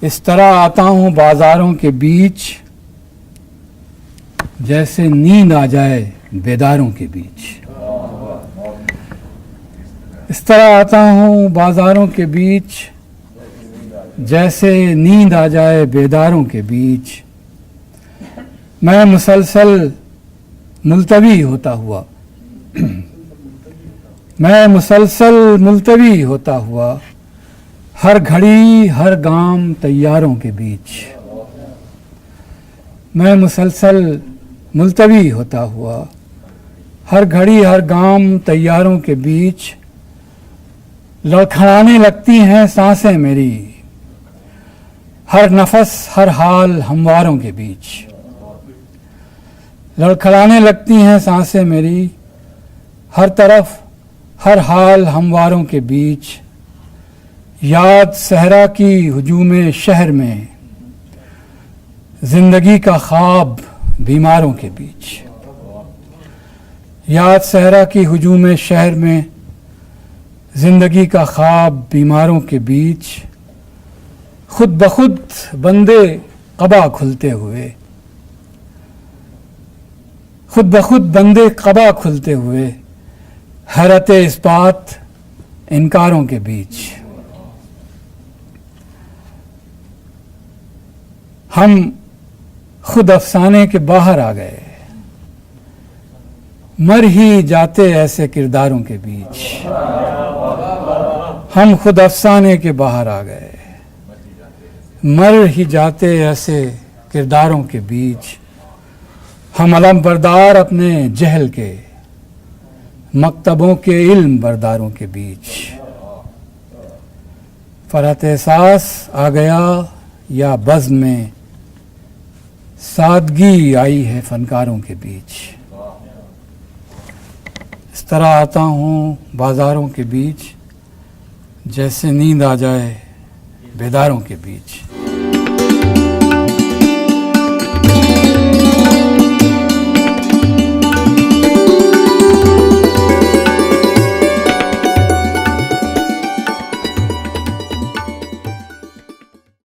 इस तरह आता हूँ बाजारों के बीच जैसे नींद आ जाए बेदारों के बीच। इस तरह आता हूँ बाजारों के बीच जैसे नींद आ जाए बेदारों के बीच। मैं मुसलसल मुल्तवी होता हुआ मैं मुसलसल मुल्तवी होता हुआ हर घड़ी हर गाम तैयारों के बीच। मैं मुसलसल मुल्तवी होता हुआ हर घड़ी हर गाम तैयारों के बीच। लड़खड़ाने लगती हैं सांसें मेरी हर नफस हर हाल हमवारों के बीच। लड़खड़ाने लगती हैं सांसें मेरी हर तरफ हर हाल हमवारों के बीच। याद सहरा की हुजूम शहर में जिंदगी का ख्वाब बीमारों के बीच। याद सहरा की हुजूम शहर में जिंदगी का ख्वाब बीमारों के बीच। खुद बखुद बंदे क़बा खुलते हुए खुद बखुद बंदे क़बा खुलते हुए हैरत इस्बात इनकारों के बीच। हम खुद अफसाने के बाहर आ गए मर ही जाते ऐसे किरदारों के बीच। हम खुद अफसाने के बाहर आ गए मर ही जाते ऐसे किरदारों के बीच। हम अलम बरदार अपने जहल के मकतबों के इल्म बरदारों के बीच। फरहत एहसास आ गया या बज़्म में सादगी आई है फनकारों के बीच। इस तरह आता हूँ बाज़ारों के बीच जैसे नींद आ जाए बेदारों के बीच।